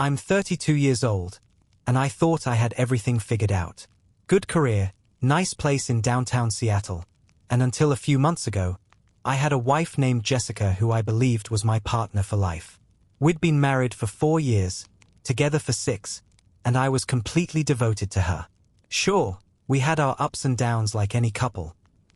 I'm 32 years old, and I thought I had everything figured out. Good career, nice place in downtown Seattle, and until a few months ago, I had a wife named Jessica who I believed was my partner for life. We'd been married for 4 years, together for 6, and I was completely devoted to her. Sure, we had our ups and downs like any couple,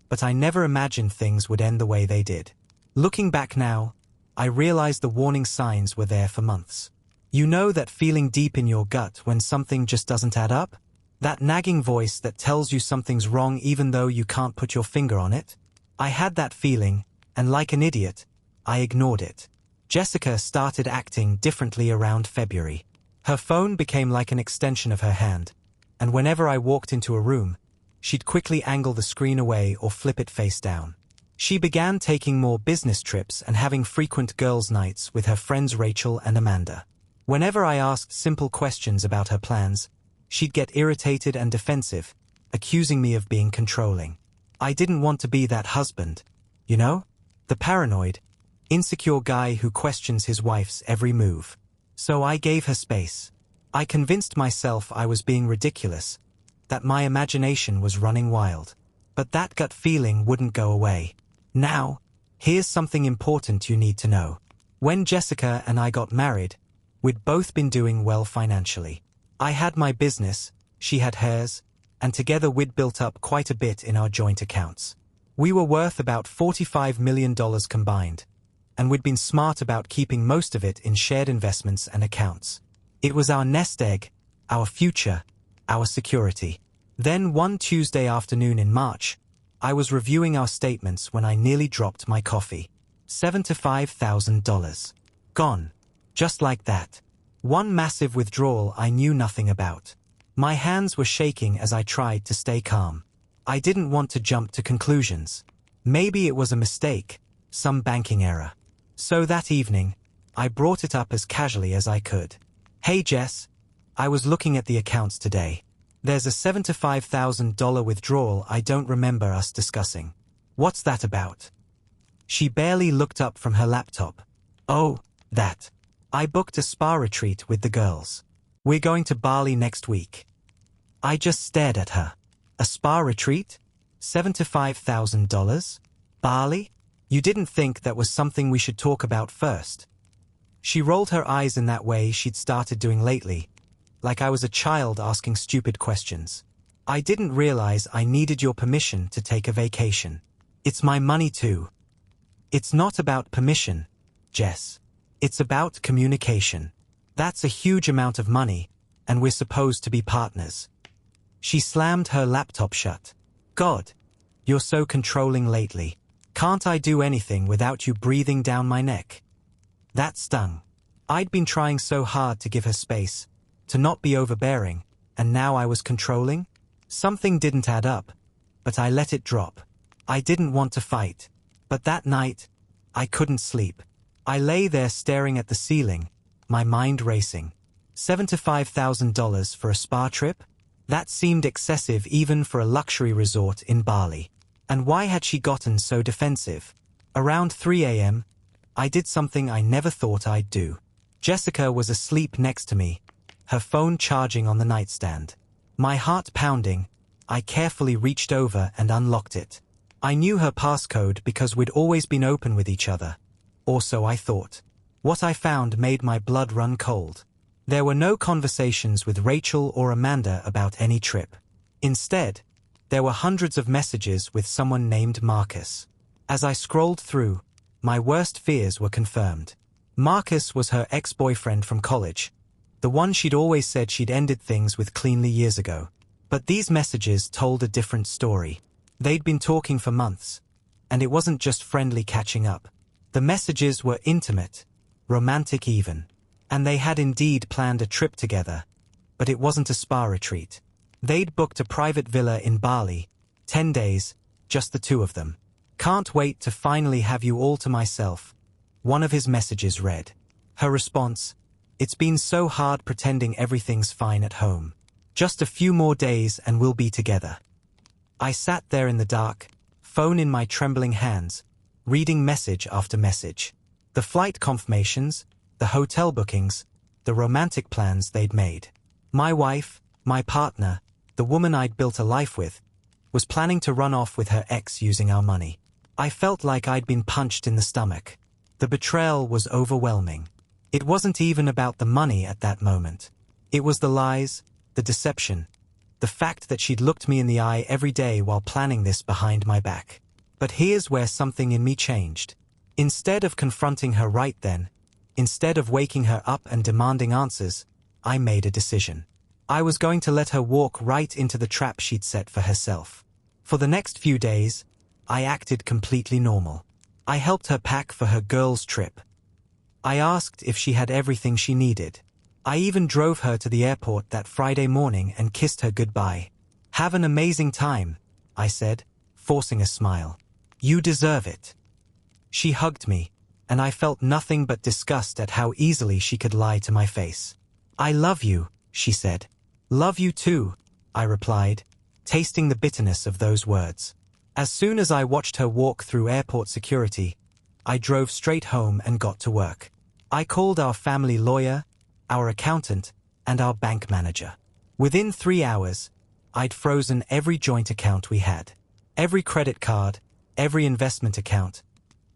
but I never imagined things would end the way they did. Looking back now, I realized the warning signs were there for months. You know that feeling deep in your gut when something just doesn't add up? That nagging voice that tells you something's wrong even though you can't put your finger on it? I had that feeling, and like an idiot, I ignored it. Jessica started acting differently around February. Her phone became like an extension of her hand, and whenever I walked into a room, she'd quickly angle the screen away or flip it face down. She began taking more business trips and having frequent girls' nights with her friends Rachel and Amanda. Whenever I asked simple questions about her plans, she'd get irritated and defensive, accusing me of being controlling. I didn't want to be that husband, you know? The paranoid, insecure guy who questions his wife's every move. So I gave her space. I convinced myself I was being ridiculous, that my imagination was running wild. But that gut feeling wouldn't go away. Now, here's something important you need to know. When Jessica and I got married, we'd both been doing well financially. I had my business, she had hers, and together we'd built up quite a bit in our joint accounts. We were worth about $45 million combined, and we'd been smart about keeping most of it in shared investments and accounts. It was our nest egg, our future, our security. Then one Tuesday afternoon in March, I was reviewing our statements when I nearly dropped my coffee. $75,000. Gone. Just like that. One massive withdrawal I knew nothing about. My hands were shaking as I tried to stay calm. I didn't want to jump to conclusions. Maybe it was a mistake, some banking error. So that evening, I brought it up as casually as I could. Hey Jess, I was looking at the accounts today. There's a $75,000 withdrawal I don't remember us discussing. What's that about? She barely looked up from her laptop. Oh, that. I booked a spa retreat with the girls. We're going to Bali next week. I just stared at her. A spa retreat? $75,000? Bali? You didn't think that was something we should talk about first? She rolled her eyes in that way she'd started doing lately, like I was a child asking stupid questions. I didn't realize I needed your permission to take a vacation. It's my money too. It's not about permission, Jess. It's about communication. That's a huge amount of money, and we're supposed to be partners. She slammed her laptop shut. God, you're so controlling lately. Can't I do anything without you breathing down my neck? That stung. I'd been trying so hard to give her space, to not be overbearing, and now I was controlling? Something didn't add up, but I let it drop. I didn't want to fight, but that night, I couldn't sleep. I lay there staring at the ceiling, my mind racing. $75,000 for a spa trip? That seemed excessive even for a luxury resort in Bali. And why had she gotten so defensive? Around 3 a.m., I did something I never thought I'd do. Jessica was asleep next to me, her phone charging on the nightstand. My heart pounding, I carefully reached over and unlocked it. I knew her passcode because we'd always been open with each other. Or so I thought. What I found made my blood run cold. There were no conversations with Rachel or Amanda about any trip. Instead, there were hundreds of messages with someone named Marcus. As I scrolled through, my worst fears were confirmed. Marcus was her ex-boyfriend from college, the one she'd always said she'd ended things with cleanly years ago. But these messages told a different story. They'd been talking for months, and it wasn't just friendly catching up. The messages were intimate, romantic even, and they had indeed planned a trip together, but it wasn't a spa retreat. They'd booked a private villa in Bali, 10 days, just the two of them. Can't wait to finally have you all to myself, one of his messages read. Her response, it's been so hard pretending everything's fine at home. Just a few more days and we'll be together. I sat there in the dark, phone in my trembling hands, reading message after message. The flight confirmations, the hotel bookings, the romantic plans they'd made. My wife, my partner, the woman I'd built a life with, was planning to run off with her ex using our money. I felt like I'd been punched in the stomach. The betrayal was overwhelming. It wasn't even about the money at that moment. It was the lies, the deception, the fact that she'd looked me in the eye every day while planning this behind my back. But here's where something in me changed. Instead of confronting her right then, instead of waking her up and demanding answers, I made a decision. I was going to let her walk right into the trap she'd set for herself. For the next few days, I acted completely normal. I helped her pack for her girls' trip. I asked if she had everything she needed. I even drove her to the airport that Friday morning and kissed her goodbye. "Have an amazing time," I said, forcing a smile. "You deserve it." She hugged me, and I felt nothing but disgust at how easily she could lie to my face. "I love you," she said. "Love you too," I replied, tasting the bitterness of those words. As soon as I watched her walk through airport security, I drove straight home and got to work. I called our family lawyer, our accountant, and our bank manager. Within 3 hours, I'd frozen every joint account we had. Every credit card, every investment account,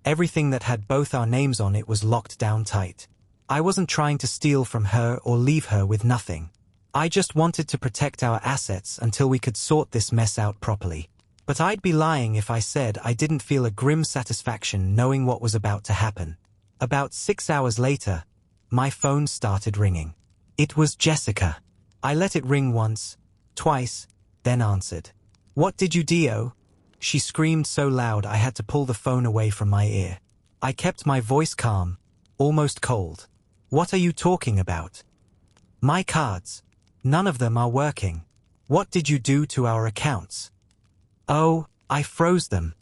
everything that had both our names on it was locked down tight. I wasn't trying to steal from her or leave her with nothing. I just wanted to protect our assets until we could sort this mess out properly. But I'd be lying if I said I didn't feel a grim satisfaction knowing what was about to happen. About 6 hours later, my phone started ringing. It was Jessica. I let it ring once, twice, then answered. "What did you do?" She screamed so loud I had to pull the phone away from my ear. I kept my voice calm, almost cold. "What are you talking about?" "My cards. None of them are working. What did you do to our accounts?" "Oh, I froze them,"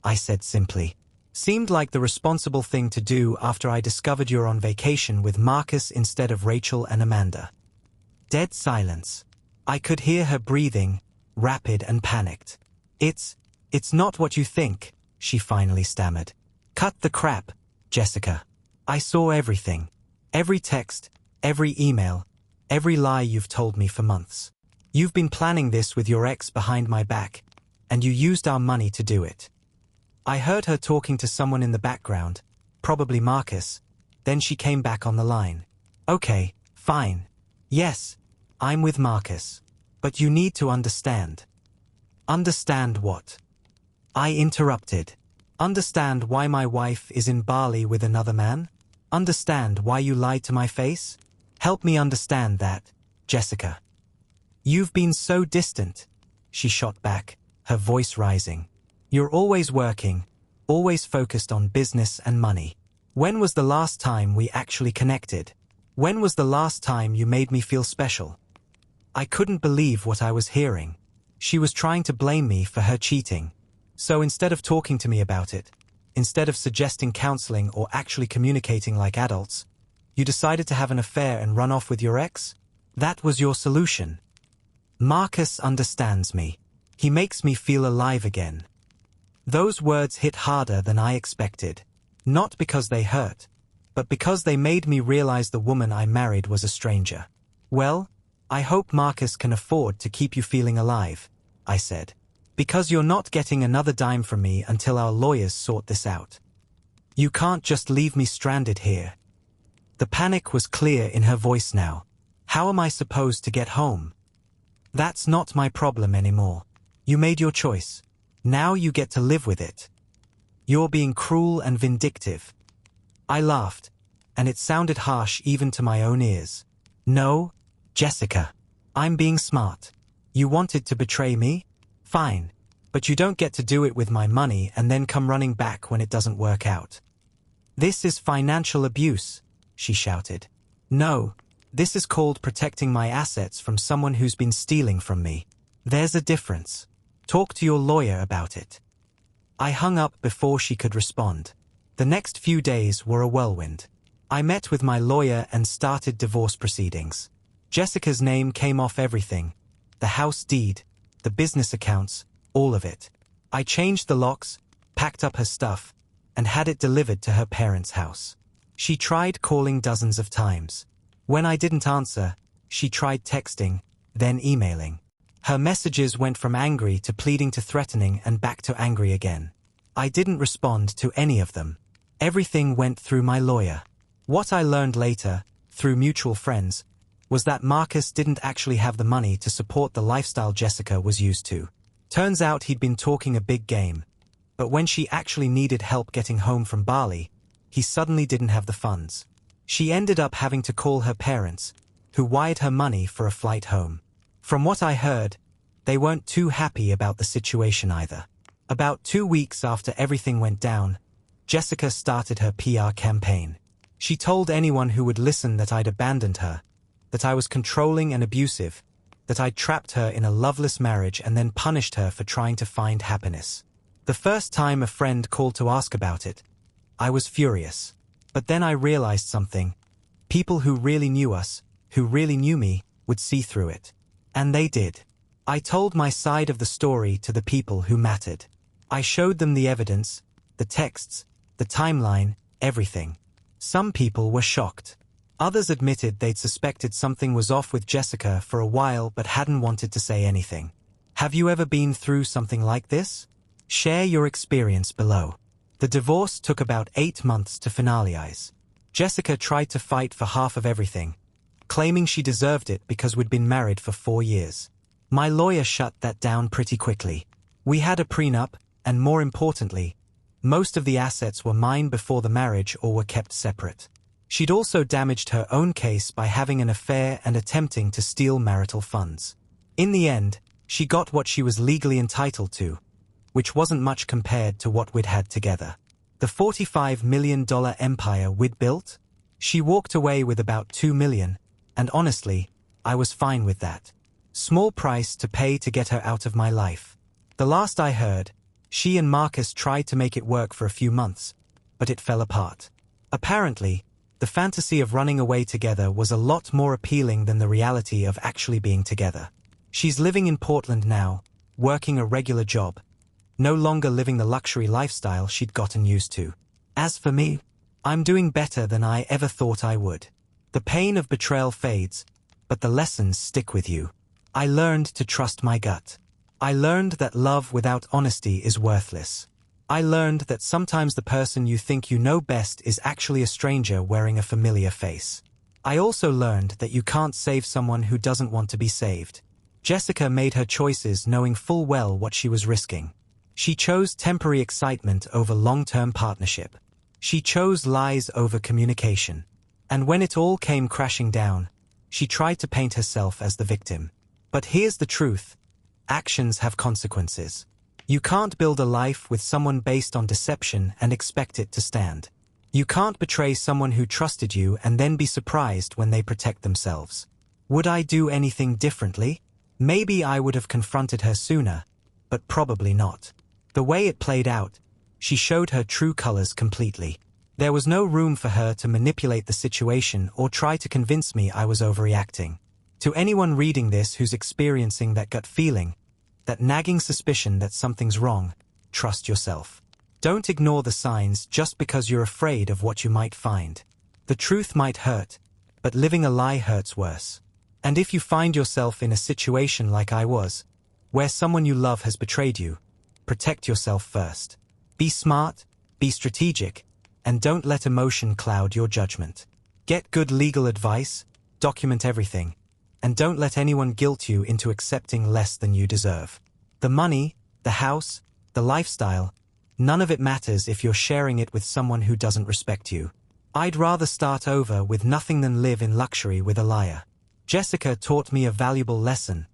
I said simply. Seemed like the responsible thing to do after I discovered you're on vacation with Marcus instead of Rachel and Amanda. Dead silence. I could hear her breathing, rapid and panicked. It's not what you think," she finally stammered. "Cut the crap, Jessica. I saw everything. Every text, every email, every lie you've told me for months. You've been planning this with your ex behind my back, and you used our money to do it." I heard her talking to someone in the background, probably Marcus. Then she came back on the line. "Okay, fine. Yes, I'm with Marcus. But you need to understand." "Understand what?" I interrupted. "Understand why my wife is in Bali with another man? Understand why you lied to my face? Help me understand that, Jessica." "You've been so distant," she shot back, her voice rising. "You're always working, always focused on business and money. When was the last time we actually connected? When was the last time you made me feel special?" I couldn't believe what I was hearing. She was trying to blame me for her cheating. So instead of talking to me about it, instead of suggesting counseling or actually communicating like adults, you decided to have an affair and run off with your ex? That was your solution. "Marcus understands me. He makes me feel alive again." Those words hit harder than I expected. Not because they hurt, but because they made me realize the woman I married was a stranger. "Well, I hope Marcus can afford to keep you feeling alive," I said. "Because you're not getting another dime from me until our lawyers sort this out. You can't just leave me stranded here." The panic was clear in her voice now. "How am I supposed to get home?" "That's not my problem anymore. You made your choice. Now you get to live with it. You're being cruel and vindictive." I laughed, and it sounded harsh even to my own ears. "No, Jessica. I'm being smart. You wanted to betray me? Fine. But you don't get to do it with my money and then come running back when it doesn't work out." "This is financial abuse," she shouted. "No, this is called protecting my assets from someone who's been stealing from me. There's a difference. Talk to your lawyer about it." I hung up before she could respond. The next few days were a whirlwind. I met with my lawyer and started divorce proceedings. Jessica's name came off everything. The house deed, the business accounts, all of it. I changed the locks, packed up her stuff, and had it delivered to her parents' house. She tried calling dozens of times. When I didn't answer, she tried texting, then emailing. Her messages went from angry to pleading to threatening and back to angry again. I didn't respond to any of them. Everything went through my lawyer. What I learned later, through mutual friends, was that Marcus didn't actually have the money to support the lifestyle Jessica was used to. Turns out he'd been talking a big game, but when she actually needed help getting home from Bali, he suddenly didn't have the funds. She ended up having to call her parents, who wired her money for a flight home. From what I heard, they weren't too happy about the situation either. About 2 weeks after everything went down, Jessica started her PR campaign. She told anyone who would listen that I'd abandoned her, that I was controlling and abusive, that I'd trapped her in a loveless marriage and then punished her for trying to find happiness. The first time a friend called to ask about it, I was furious. But then I realized something. People who really knew us, who really knew me, would see through it. And they did. I told my side of the story to the people who mattered. I showed them the evidence, the texts, the timeline, everything. Some people were shocked. Others admitted they'd suspected something was off with Jessica for a while but hadn't wanted to say anything. Have you ever been through something like this? Share your experience below. The divorce took about 8 months to finalize. Jessica tried to fight for half of everything, claiming she deserved it because we'd been married for 4 years. My lawyer shut that down pretty quickly. We had a prenup, and more importantly, most of the assets were mine before the marriage or were kept separate. She'd also damaged her own case by having an affair and attempting to steal marital funds. In the end, she got what she was legally entitled to, which wasn't much compared to what we'd had together. The $45 million empire we'd built? She walked away with about $2 million, and honestly, I was fine with that. Small price to pay to get her out of my life. The last I heard, she and Marcus tried to make it work for a few months, but it fell apart. Apparently, the fantasy of running away together was a lot more appealing than the reality of actually being together. She's living in Portland now, working a regular job, no longer living the luxury lifestyle she'd gotten used to. As for me, I'm doing better than I ever thought I would. The pain of betrayal fades, but the lessons stick with you. I learned to trust my gut. I learned that love without honesty is worthless. I learned that sometimes the person you think you know best is actually a stranger wearing a familiar face. I also learned that you can't save someone who doesn't want to be saved. Jessica made her choices knowing full well what she was risking. She chose temporary excitement over long-term partnership. She chose lies over communication. And when it all came crashing down, she tried to paint herself as the victim. But here's the truth. Actions have consequences. You can't build a life with someone based on deception and expect it to stand. You can't betray someone who trusted you and then be surprised when they protect themselves. Would I do anything differently? Maybe I would have confronted her sooner, but probably not. The way it played out, she showed her true colors completely. There was no room for her to manipulate the situation or try to convince me I was overreacting. To anyone reading this who's experiencing that gut feeling, that nagging suspicion that something's wrong, trust yourself. Don't ignore the signs just because you're afraid of what you might find. The truth might hurt, but living a lie hurts worse. And if you find yourself in a situation like I was, where someone you love has betrayed you, protect yourself first. Be smart, be strategic, and don't let emotion cloud your judgment. Get good legal advice, document everything, and don't let anyone guilt you into accepting less than you deserve. The money, the house, the lifestyle, none of it matters if you're sharing it with someone who doesn't respect you. I'd rather start over with nothing than live in luxury with a liar. Jessica taught me a valuable lesson,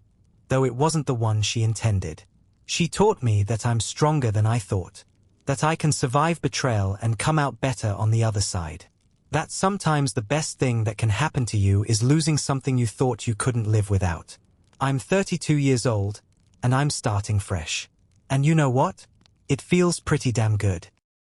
though it wasn't the one she intended. She taught me that I'm stronger than I thought, that I can survive betrayal and come out better on the other side. That sometimes the best thing that can happen to you is losing something you thought you couldn't live without. I'm 32 years old, and I'm starting fresh. And you know what? It feels pretty damn good.